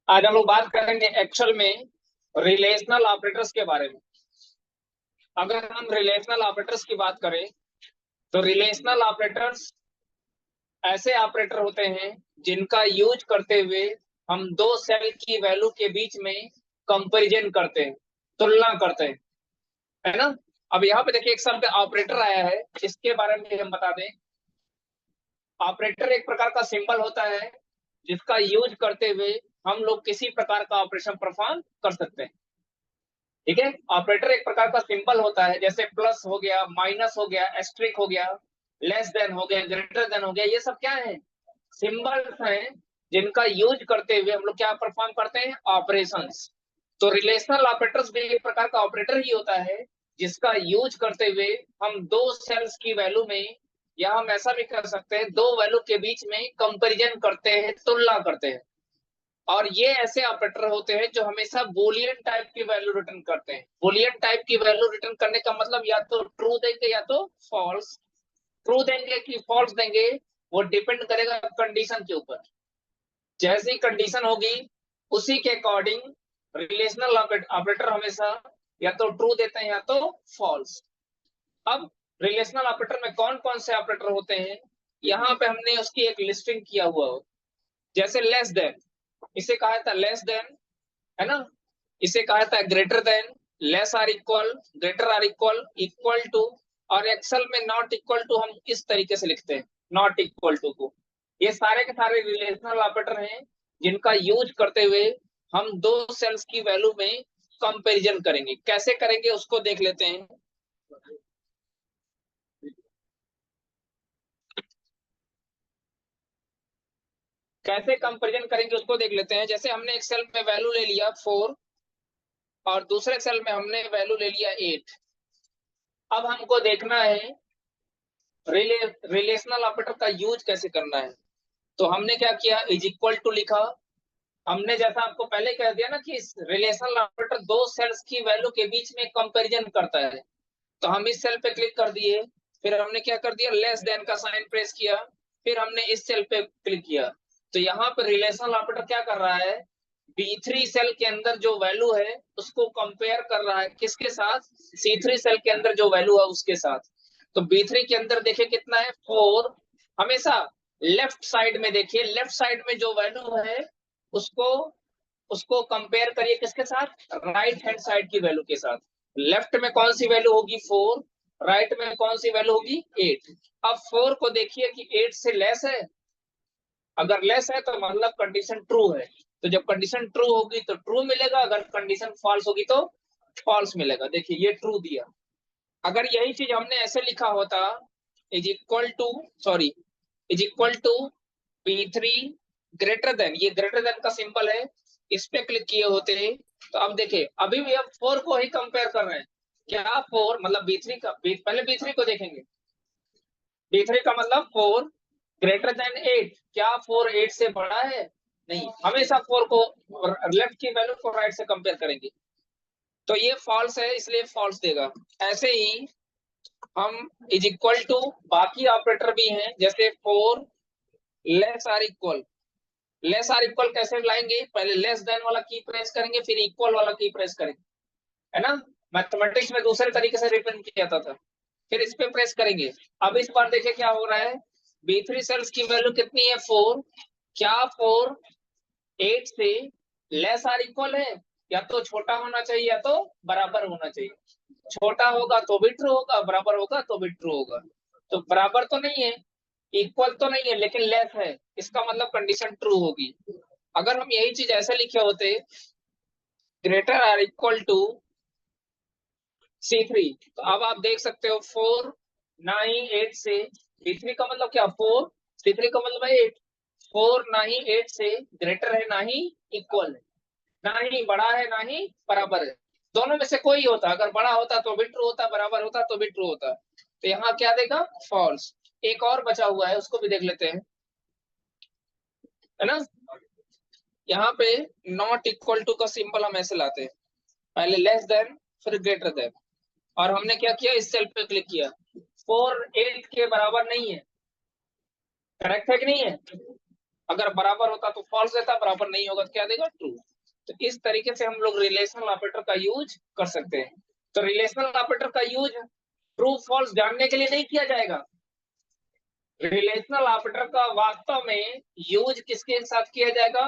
आज हम लोग बात करेंगे एक्चुअल में रिलेशनल ऑपरेटर्स के बारे में। अगर हम रिलेशनल ऑपरेटर्स की बात करें तो रिलेशनल ऑपरेटर्स ऐसे ऑपरेटर होते हैं जिनका यूज करते हुए हम दो सेल की वैल्यू के बीच में कंपैरिजन करते हैं, तुलना करते हैं, है ना। अब यहाँ पे देखिए एक शब्द ऑपरेटर आया है, इसके बारे में हम बता दें। ऑपरेटर एक प्रकार का सिंबल होता है जिसका यूज करते हुए हम लोग किसी प्रकार का ऑपरेशन परफॉर्म कर सकते हैं। ठीक है, ऑपरेटर एक प्रकार का सिंबल होता है, जैसे प्लस हो गया, माइनस हो गया, एस्ट्रिक हो गया, लेस देन हो गया, ग्रेटर देन हो गया। ये सब क्या है? सिंबल्स हैं जिनका यूज करते हुए हम लोग क्या परफॉर्म करते हैं? ऑपरेशंस। तो रिलेशनल ऑपरेटर्स भी एक प्रकार का ऑपरेटर ही होता है जिसका यूज करते हुए हम दो सेल्स की वैल्यू में, या हम ऐसा भी कर सकते हैं दो वैल्यू के बीच में कंपैरिजन करते हैं, तुलना करते हैं। और ये ऐसे ऑपरेटर होते हैं जो हमेशा बूलियन टाइप की वैल्यू रिटर्न करते हैं। बूलियन टाइप की वैल्यू रिटर्न करने का मतलब या तो ट्रू देंगे या तो फॉल्स। ट्रू देंगे कि फॉल्स देंगे वो डिपेंड करेगा कंडीशन के ऊपर। जैसी कंडीशन होगी उसी के अकॉर्डिंग रिलेशनल ऑपरेटर हमेशा या तो ट्रू देते हैं या तो फॉल्स। अब रिलेशनल ऑपरेटर में कौन कौन से ऑपरेटर होते हैं, यहाँ पे हमने उसकी एक लिस्टिंग किया हुआ हो। जैसे लेस देन, इसे कहा था लेस देन, है ना। इसे कहा था greater than, less or equal, greater or equal, equal to. और एक्सेल में नॉट इक्वल टू हम इस तरीके से लिखते हैं, नॉट इक्वल टू को। ये सारे के सारे रिलेशनल ऑपरेटर हैं जिनका यूज करते हुए हम दो सेल्स की वैल्यू में कंपैरिजन करेंगे। कैसे करेंगे उसको देख लेते हैं। कैसे कंपैरिजन करेंगे उसको देख लेते हैं। जैसे हमने एक सेल में वैल्यू ले लिया 4 और दूसरे सेल में हमने वैल्यू ले लिया 8। अब हमको देखना है रिलेशनल ऑपरेटर का यूज कैसे करना है। तो हमने क्या किया, इज इक्वल टू लिखा। हमने जैसा आपको पहले कह दिया ना कि रिलेशनल ऑपरेटर दो सेल्स की वैल्यू के बीच में कंपैरिजन करता है, तो हम इस सेल पे क्लिक कर दिए। फिर हमने क्या कर दिया, लेस देन का साइन प्रेस किया। फिर हमने इस सेल पे क्लिक किया। तो यहाँ पर रिलेशनल ऑपरेटर क्या कर रहा है, B3 सेल के अंदर जो वैल्यू है उसको कंपेयर कर रहा है किसके साथ? C3 सेल के अंदर जो वैल्यू है उसके साथ। तो B3 के अंदर देखिए कितना है, 4। हमेशा लेफ्ट साइड में देखिए, लेफ्ट साइड में जो वैल्यू है उसको उसको कंपेयर करिए किसके साथ? राइट हैंड साइड की वैल्यू के साथ। लेफ्ट में कौन सी वैल्यू होगी? 4। राइट में कौन सी वैल्यू होगी? 8। अब 4 को देखिए कि 8 से लेस है। अगर लेस है तो मतलब कंडीशन ट्रू है। तो जब कंडीशन ट्रू होगी तो ट्रू मिलेगा, अगर कंडीशन फॉल्स होगी तो फॉल्स मिलेगा। देखिए ये ट्रू दिया। अगर यही चीज हमने ऐसे लिखा होता, is equal to, sorry, is equal to B3 greater than, ये ग्रेटर देन का सिंबल है, इस पे क्लिक किए होते तो अब देखिए अभी भी हम 4 को ही कंपेयर कर रहे हैं। क्या 4 मतलब B3 का, पहले B3 को देखेंगे। B3 का मतलब 4 ग्रेटर देन 8। क्या 4 8 से बड़ा है? नहीं, हमेशा 4 को लेफ्ट की वैल्यू को राइट से कंपेयर करेंगे। तो ये फॉल्स है इसलिए फॉल्स देगा। ऐसे ही हम इज इक्वल टू, बाकी ऑपरेटर भी हैं जैसे 4 less or equal. Less or equal कैसे लाएंगे, पहले लेस देन वाला की प्रेस करेंगे फिर इक्वल वाला की प्रेस करेंगे, है ना। मैथमेटिक्स में दूसरे तरीके से रिप्रेजेंट किया जाता था। फिर इस पे प्रेस करेंगे। अब इस बार देखिए क्या हो रहा है, B3 सेल्स की वैल्यू कितनी है? 4। क्या 4 8 से लेस आर इक्वल है? या तो छोटा होना चाहिए या तो बराबर होना चाहिए। छोटा होगा तो भी ट्रू होगा, बराबर होगा तो भी ट्रू होगा। तो बराबर तो नहीं है, इक्वल तो नहीं है, लेकिन लेस है, इसका मतलब कंडीशन ट्रू होगी। अगर हम यही चीज ऐसे लिखे होते, greater or equal to C3, तो अब आप देख सकते हो 4 ना ही 8 से, B3 का मतलब क्या 4, C3 का मतलब है 8। 4 ना ही 8 से ग्रेटर है ना ही इक्वल है, ना ही बड़ा है ना ही बराबर है। दोनों में से कोई होता, अगर बड़ा होता तो भी ट्रू होता, बराबर होता तो भी ट्रू होता। तो यहाँ क्या देगा? फॉल्स। एक और बचा हुआ है उसको भी देख लेते हैं, है ना। यहाँ पे नॉट इक्वल टू का सिंबल हम ऐसे लाते हैं, पहले लेस देन फिर ग्रेटर देन। और हमने क्या किया, इस सेल पे क्लिक किया। 4 8 के बराबर नहीं है, करेक्ट है कि नहीं है? अगर बराबर होता तो फॉल्स देता, बराबर नहीं होगा तो क्या देगा, ट्रू। तो इस तरीके से हम लोग रिलेशनल ऑपरेटर का यूज कर सकते हैं। तो रिलेशनल ऑपरेटर का यूज ट्रू फॉल्स जानने के लिए नहीं किया जाएगा। रिलेशनल ऑपरेटर का वास्तव में यूज किसके साथ किया जाएगा,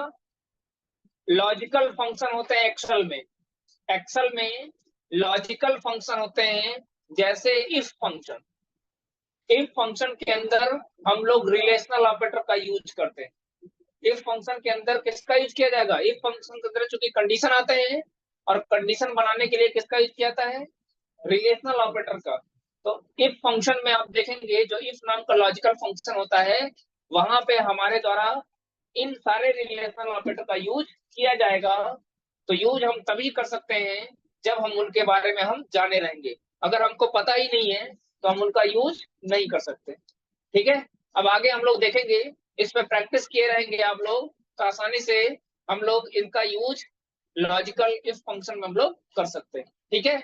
लॉजिकल फंक्शन होते हैं एक्सेल में। एक्सेल में लॉजिकल फंक्शन होते हैं, जैसे इफ फंक्शन। इफ फंक्शन के अंदर हम लोग रिलेशनल ऑपरेटर का यूज करते हैं। इफ फंक्शन के अंदर किसका यूज किया जाएगा, इफ फंक्शन के अंदर चूंकि कंडीशन आते हैं, और कंडीशन बनाने के लिए किसका यूज किया जाता है, रिलेशनल ऑपरेटर का। तो इफ फंक्शन में आप देखेंगे जो इफ नाम का लॉजिकल फंक्शन होता है, वहां पे हमारे द्वारा इन सारे रिलेशनल ऑपरेटर का यूज किया जाएगा। तो यूज हम तभी कर सकते हैं जब हम उनके बारे में हम जाने रहेंगे। अगर हमको पता ही नहीं है तो हम उनका यूज नहीं कर सकते। ठीक है, अब आगे हम लोग देखेंगे, इस पे प्रैक्टिस किए रहेंगे आप लोग, तो आसानी से हम लोग इनका यूज लॉजिकल इफ फंक्शन में हम लोग कर सकते हैं। ठीक है।